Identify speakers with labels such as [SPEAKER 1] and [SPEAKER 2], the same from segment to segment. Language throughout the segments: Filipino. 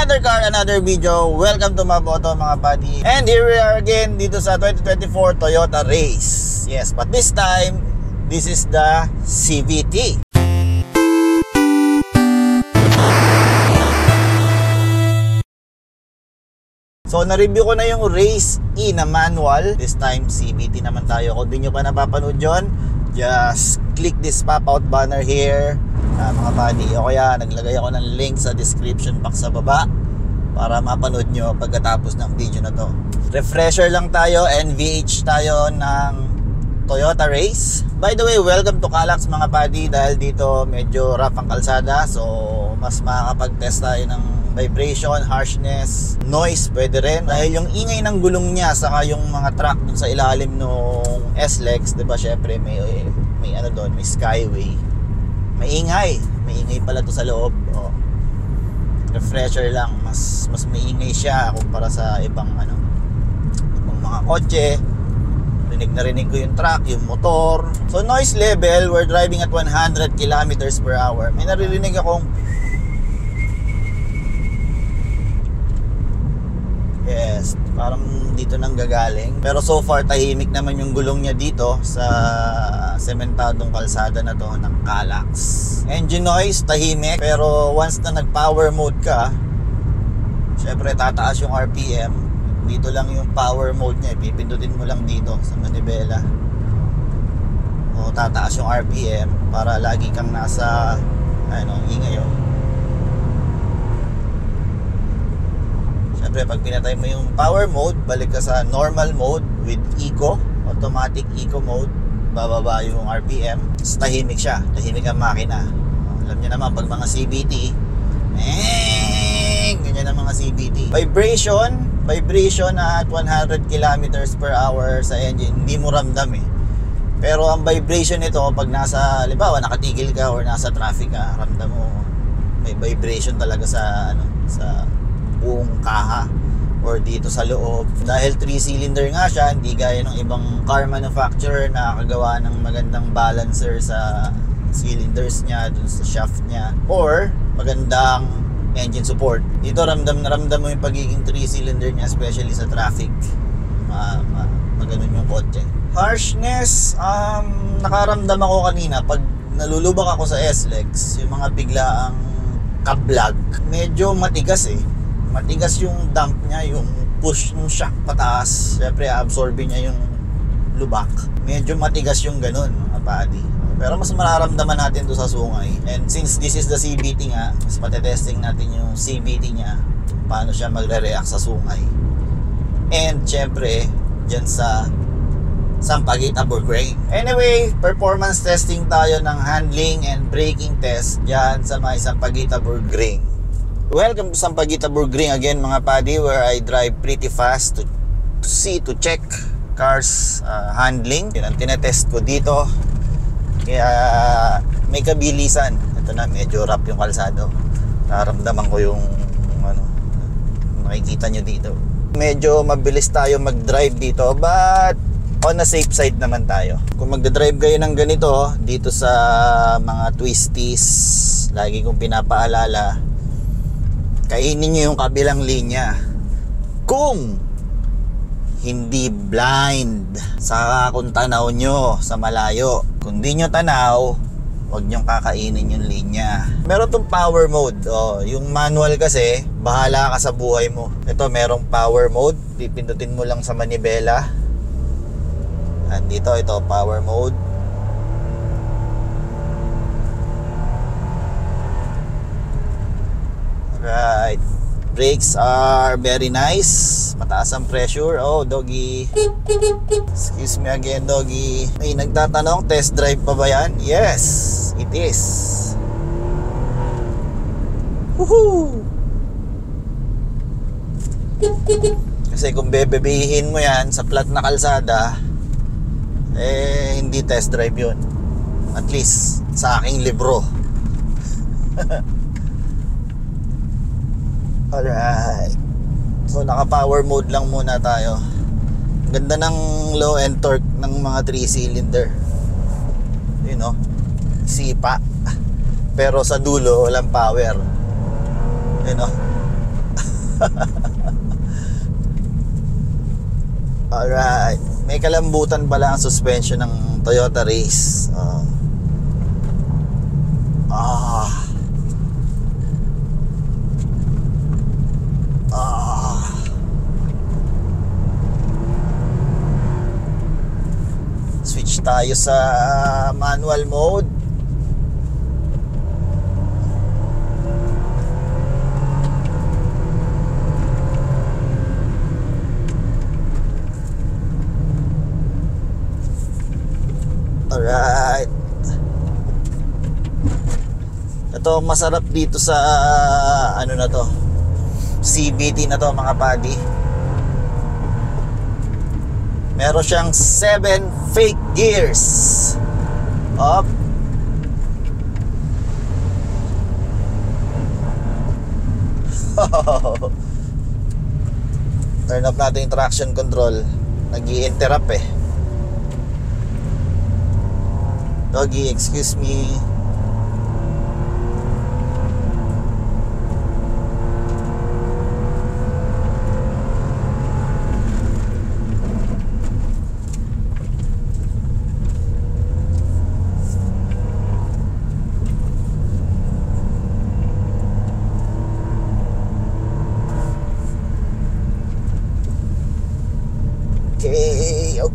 [SPEAKER 1] Another car, another video. Welcome to Maboto mga buddy. And here we are again dito sa 2024 Toyota Race. Yes, but this time, this is the CVT. So, na-review ko na yung Race E na manual. This time, CVT naman tayo. Kung di nyo pa napapanood yun, just click this pop-out banner here, mga buddy. O kaya, naglagay ako ng link sa description box sa baba para mapanood nyo pagkatapos ng video na to. Refresher lang tayo, NVH tayo ng Toyota Race. By the way, welcome to Calax mga buddy. Dahil dito medyo rough ang kalsada, so mas makakapag-test tayo ng vibration, harshness, noise, pwede rin. Dahil yung ingay ng gulong niya, saka yung mga track dun sa ilalim nung S-Lex, diba syempre may ano doon, may Skyway. May ingay pala to sa loob. Oh. Refresher lang, mas maingay siya kumpara sa ibang mga kotse. Rinig na rinig ko yung truck, yung motor. So noise level, we're driving at 100 kilometers per hour. May naririnig akong yes, parang dito nang gagaling. Pero so far tahimik naman yung gulong niya dito sa sementadong kalsada na to ng Calax. Engine noise tahimik, pero once na nag power mode ka, syempre tataas yung RPM. Dito lang yung power mode niya, pipindutin mo lang dito sa manibela. O tataas yung RPM para lagi kang nasa ingay yun. Siyempre, pag pinatay mo yung power mode, balik ka sa normal mode with eco, automatic eco mode, bababa yung RPM. Tahimik siya, tahimik ang makina. Alam niyo naman, pag mga CVT, ganyan ang mga CVT. Vibration at 100 kilometers per hour sa engine, hindi mo ramdam eh. Pero ang vibration nito, pag nasa, halimbawa, nakatigil ka or nasa traffic ka, ramdam mo, may vibration talaga sa buong kaha or dito sa loob. Dahil 3-cylinder nga siya, hindi gaya ng ibang car manufacturer na nakagawa ng magandang balancer sa cylinders niya, dun sa shaft niya, or magandang engine support. Dito ramdam mo yung pagiging 3-cylinder niya, especially sa traffic. Maganon yung kotse. Harshness, nakaramdam ako kanina pag nalulubak ako sa S-Lex, yung mga biglaang kablag, medyo matigas eh. Matigas yung dump niya, yung push ng shock pataas. Siyempre, absorbe niya yung lubak. Medyo matigas yung ganun, mga buddy. Pero mas mararamdaman natin to sa sungay. And since this is the CVT nga, mas matetesting natin yung CVT niya, paano siya magre-react sa sungay. And siyempre, dyan sa Sampaguita Burgrain. Anyway, performance testing tayo ng handling and braking test dyan sa may Sampaguita Burgrain. Welcome to Sampaguita Burgrain again mga buddy, where I drive pretty fast to check cars handling. Yun ang tinetest ko dito. Kaya may kabilisan. Ito na, medyo rough yung kalsado. Nararamdaman ko yung nakikita nyo dito. Medyo mabilis tayo mag-drive dito, but on the safe side naman tayo. Kung magdadrive kayo ng ganito dito sa mga twisties, lagi kong pinapaalala, kainin nyo yung kabilang linya. Kung hindi blind, saka kung tanaw nyo sa malayo. Kung di nyo tanaw, huwag nyo kakainin yung linya. Meron tong power mode. Yung manual kasi, bahala ka sa buhay mo. Ito, merong power mode. Pipindutin mo lang sa manibela. At dito, ito, power mode. Right. Brakes are very nice. Mataas ang pressure. Oh, doggy. Excuse me again, doggy. May nagtatanong, test drive pa ba yan? Yes, it is. Woohoo! Kasi kung bebebihin mo yan sa flat na kalsada, hindi test drive yun. At least sa aking libro. Alright. So naka-power mode lang muna tayo. Ganda ng low end torque ng mga 3-cylinder. You know, sipa. Pero sa dulo walang power. You know. Alright. May kalambutan pala ang suspension ng Toyota Race. Switch tayo sa manual mode. Alright. Ito masarap dito sa ano na to, CVT na to mga buddy. Meron siyang 7 fake gears. Up. Turn off natin yung traction control. Nag-i-interrupt eh. Doggy, excuse me.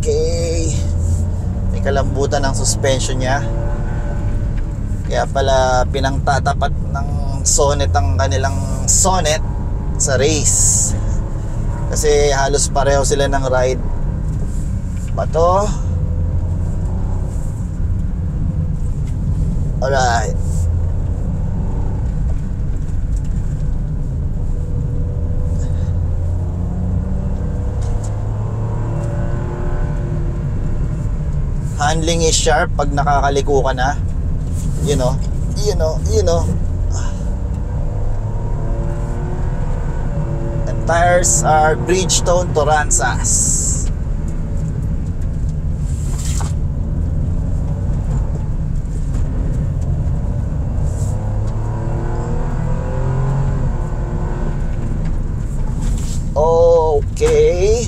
[SPEAKER 1] Okay. May kalambutan ng suspension niya. Kaya pala pinangtatapat ng Sonet ang kanilang Sonet sa race. Kasi halos pareho sila ng ride. Bato. Alright. Handling is sharp pag nakakaliko ka na. You know. And tires are Bridgestone Toranzas. Okay.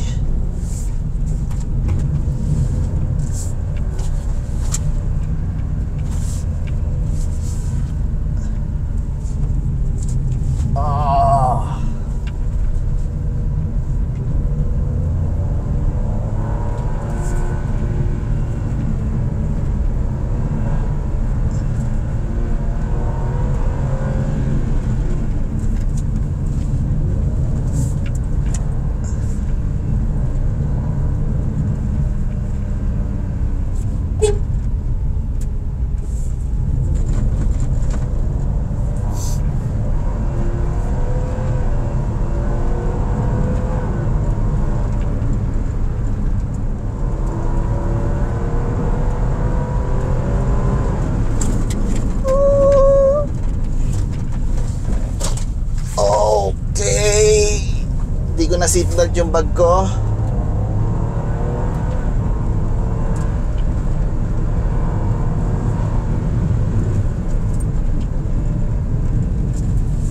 [SPEAKER 1] Hindi ko na seatbelt yung bag ko.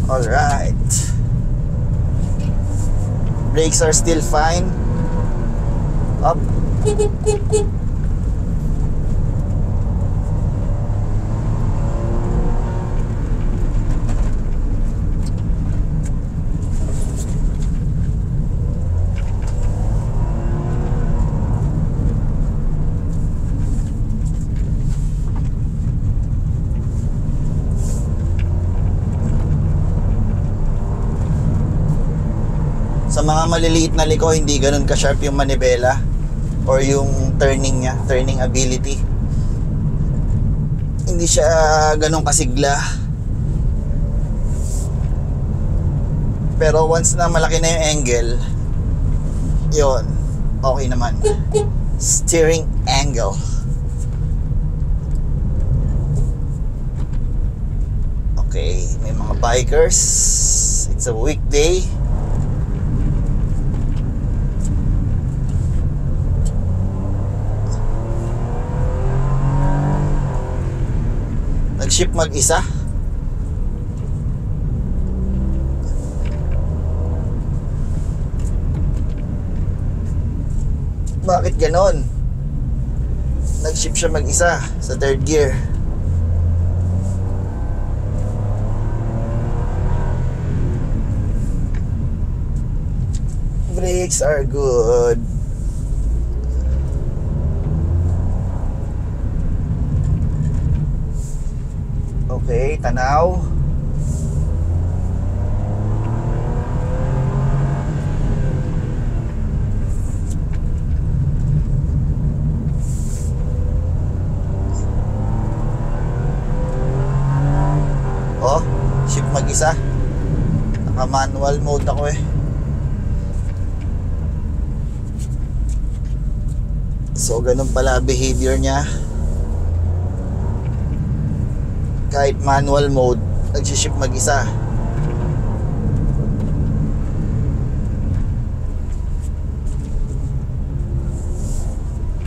[SPEAKER 1] Alright. Brakes are still fine. Up. Sa mga maliliit na liko, hindi ganun ka-sharp yung manibela or yung turning niya, turning ability. Hindi siya ganun kasigla. Pero once na malaki na yung angle, yun, okay naman. Steering angle. Okay, may mga bikers. It's a weekday. Nag-ship mag-isa. Bakit ganon? Nag-shift siya mag-isa sa third gear. Brakes are good. Okay, tanaw. Oh, shift mag-isa. Naka-manual mode ako eh. So, ganun pala behavior niya. Kahit manual mode, nagsiship mag-isa.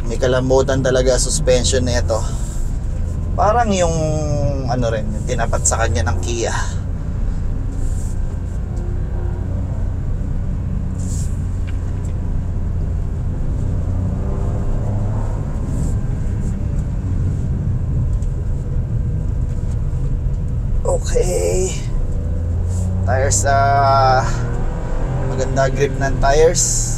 [SPEAKER 1] May kalambutan talaga suspension na ito. Parang yung ano rin, yung tinapat sa kanya ng Kia. Okay. Tires, maganda grip ng tires.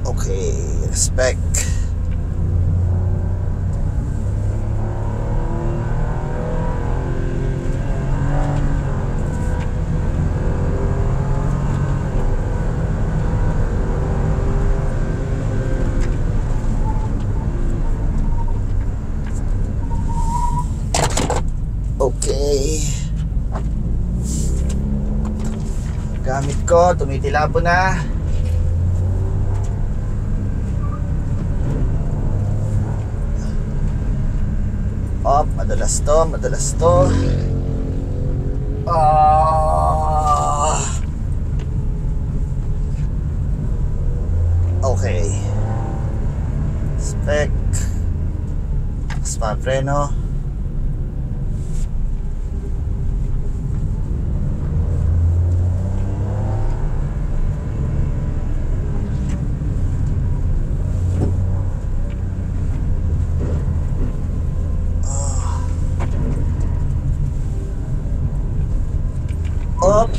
[SPEAKER 1] Okay, respect. Okay. Gamit ko, tumitilabo na. Oh, madalas to, madalas to. Okay. Spec. Spa preno. Up.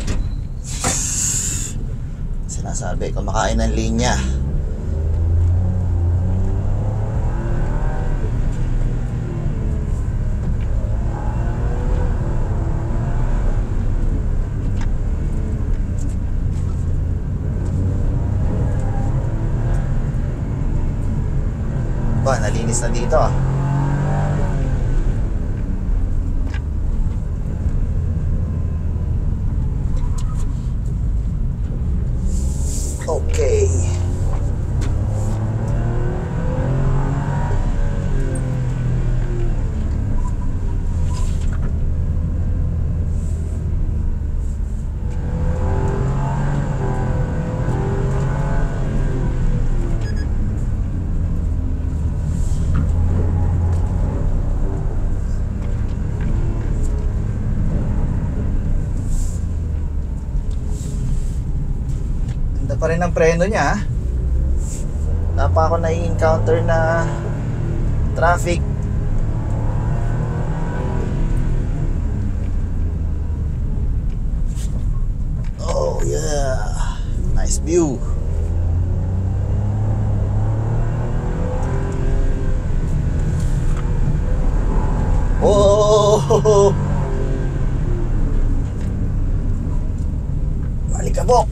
[SPEAKER 1] Sinasabi, kumakain ng linya. Ba, nalinis na dito. Okay. Pa rin ang preno niya. Wala pa ako na-encounter na traffic. Oh yeah, nice view. Oh, malikabok.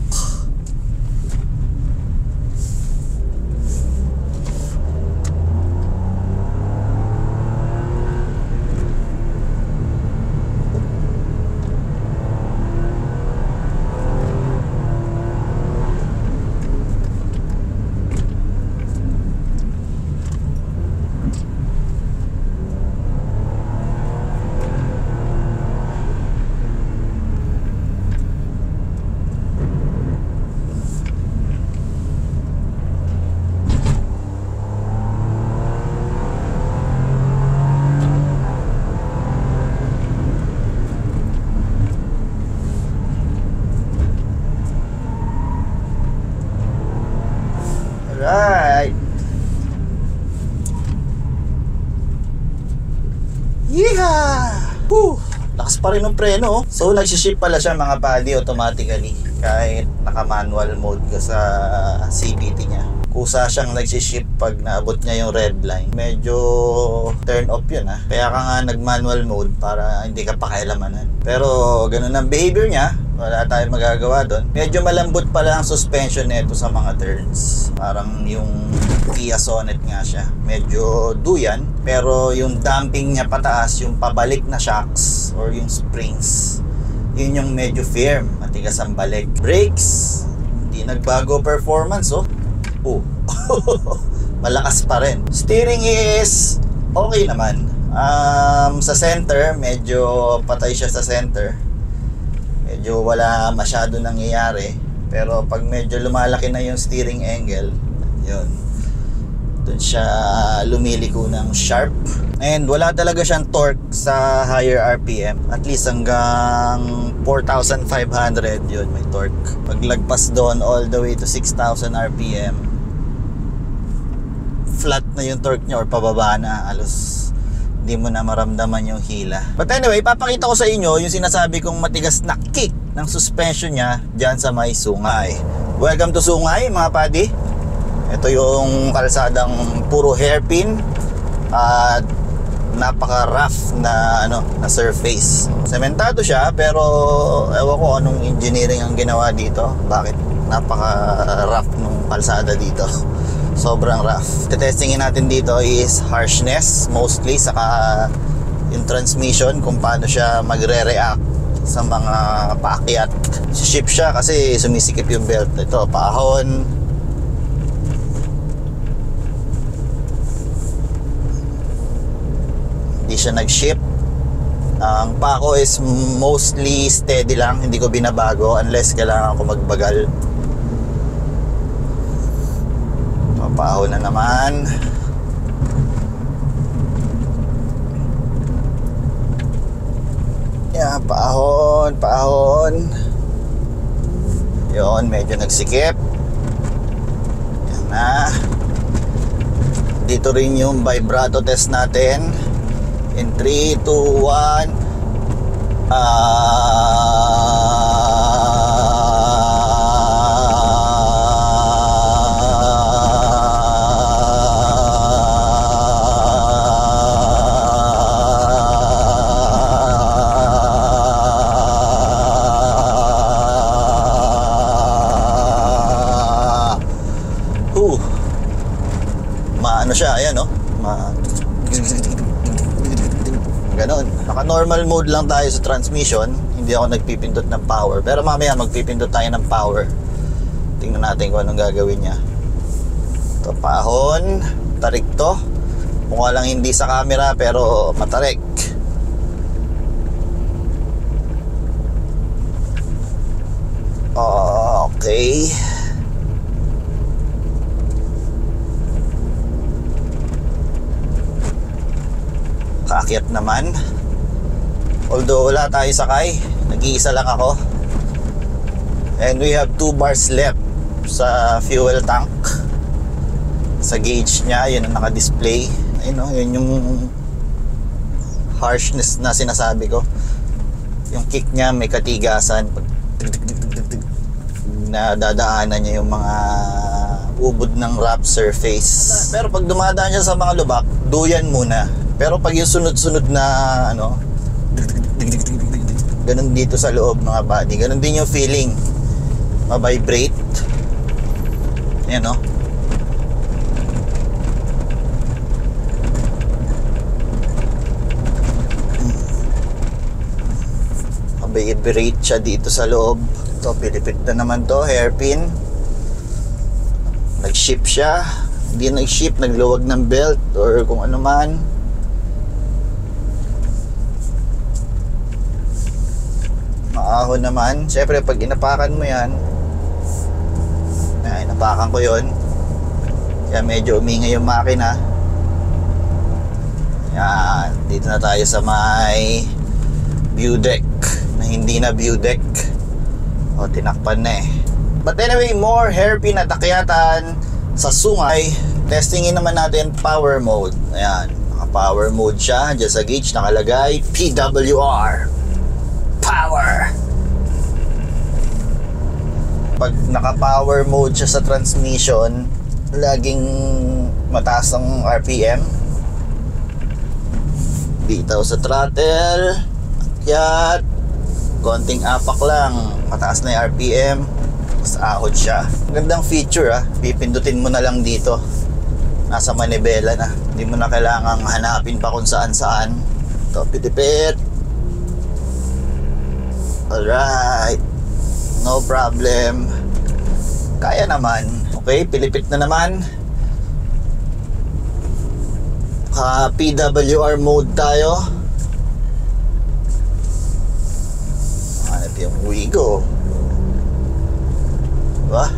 [SPEAKER 1] Yeehaw! Whew! Lakas pa rin ng preno. So nagsiship pala siya mga buddy automatically kahit naka-manual mode ka sa CVT niya. Kusa siyang nagsiship pag naabot niya yung red line. Medyo turn off yun ha. Kaya ka nga nag-manual mode para hindi ka pakialamanan. Pero ganun ang behavior niya. Wala tayong magagawa doon. Medyo malambot pala ang suspension nito sa mga turns. Parang yung Kia Sonet nga siya. Medyo duyan. Pero yung damping niya pataas, yung pabalik na shocks or yung springs, yun yung medyo firm. Matigas ang balik. Brakes, hindi nagbago performance oh. Oh. Malakas pa rin. Steering is okay naman. Sa center, medyo patay siya sa center. Medyo wala masyado nangyayari. Pero pag medyo lumalaki na yung steering angle, yun, doon siya lumiliko ng sharp. And wala talaga siyang torque sa higher RPM. At least hanggang 4,500 yun may torque. Paglagpas doon all the way to 6,000 RPM, flat na yung torque niya or pababa na. Halos hindi mo na maramdaman yung hila. But anyway, papakita ko sa inyo yung sinasabi kong matigas na kick ng suspension niya dyan sa may Sungay. Welcome to Sungay mga padi. Ito yung kalsadang puro hairpin at napaka-rough na na surface. Sementado siya pero ewan ko anong engineering ang ginawa dito. Bakit napaka-rough nung kalsada dito. Sobrang rough. Testingin natin dito is harshness mostly, saka yung transmission kung paano siya magre-react sa mga paakyat. Ship siya kasi sumisikip yung belt. Ito, paahon. Hindi siya nag-ship. Ang pako is mostly steady lang, hindi ko binabago unless kailangan ko magbagal. Paahon na naman. Yan, paahon. Yun, medyo nagsikip. Yan na. Dito rin yung vibrato test natin. In 3, 2, 1. Maano siya, ayan oh. Ganon. Naka-normal mode lang tayo sa transmission. Hindi ako nagpipindot ng power. Pero mamaya magpipindot tayo ng power. Tingnan natin kung anong gagawin niya. Ito, paahon. Tarik to. Mukha lang hindi sa camera pero matarik. Okay. Kaakyat naman. Although wala tayo sakay, nag-iisa lang ako. And we have 2 bars left sa fuel tank. Sa gauge niya, yun ang naka-display. Ayun o, yun yung harshness na sinasabi ko. Yung kick niya may katigasan. Pag nadadaanan niya yung mga ubod ng rough surface. Pero pag dumadaan siya sa mga lubak, duyan muna. Pero pag yung sunod-sunod na ganun dito sa loob mga body, ganun din yung feeling. Ma-vibrate. Ayan o. Ma-vibrate siya dito sa loob. Ito, pilipit na naman to, hairpin. Nag-ship siya. Hindi nag-ship, nagluwag ng belt or kung ano man. Maahon naman. Siyempre pag inapakan mo yan, inapakan ko yon. Kaya medyo umingay yung makina. Yan. Dito na tayo sa may view deck na hindi na view deck. O, tinakpan na eh. But anyway, more hairpin at akyatan sa Sungay. Testingin naman natin power mode. Ayan. Power mode siya. Diyan sa gauge nakalagay PWR. Power. Pag naka-power mode siya sa transmission, laging mataas ang RPM. Bitaw sa throttle. Akyat. Konting apak lang. Mataas na yung RPM. Mas ahod siya. Gandang feature Pipindutin mo na lang dito. Nasa manibela na. Hindi mo na kailangang hanapin pa kung saan-saan. Ito, pitipit. Alright. No problem. Kaya naman. Okay, pilipit na naman. PWR mode tayo. Hanap yung Wigo. Diba?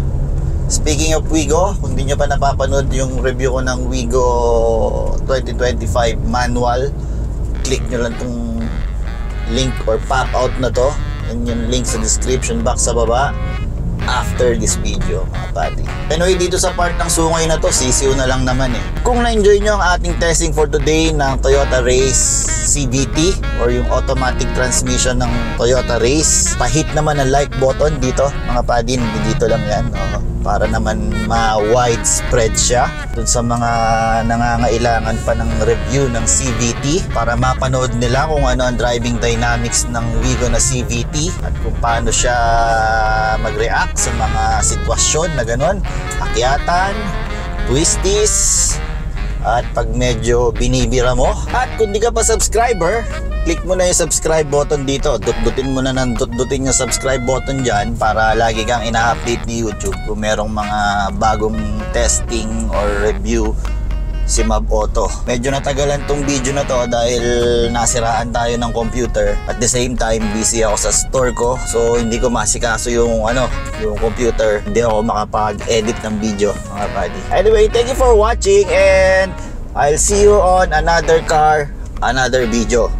[SPEAKER 1] Speaking of Wigo, kung di nyo pa napapanood yung review ko ng Wigo 2025 manual, click nyo lang tong link or pop out na to. Yan yung link sa description box sa baba after this video, mga buddy. Anyway, dito sa part ng sungay na to, sisiw na lang naman Kung na-enjoy nyo ang ating testing for today ng Toyota Race CVT or yung automatic transmission ng Toyota Race, pa-hit naman ang like button dito, mga buddy. Dito lang yan, para naman ma-widespread siya dun sa mga nangangailangan pa ng review ng CVT, para mapanood nila kung ano ang driving dynamics ng Wigo na CVT at kung paano siya mag-react sa mga sitwasyon na gano'n, akyatan, twisties, at pag medyo binibira mo. At kung di ka pa subscriber, click mo na yung subscribe button dito. Dutdutin mo na ng dutdutin yung subscribe button dyan para lagi kang ina-update ni YouTube kung merong mga bagong testing or review si Mab Auto. Medyo natagalan tong video na to dahil nasiraan tayo ng computer. At the same time, busy ako sa store ko. So hindi ko masikaso yung yung computer. Hindi ako makapag-edit ng video, mga buddy. Anyway, thank you for watching and I'll see you on another car, another video.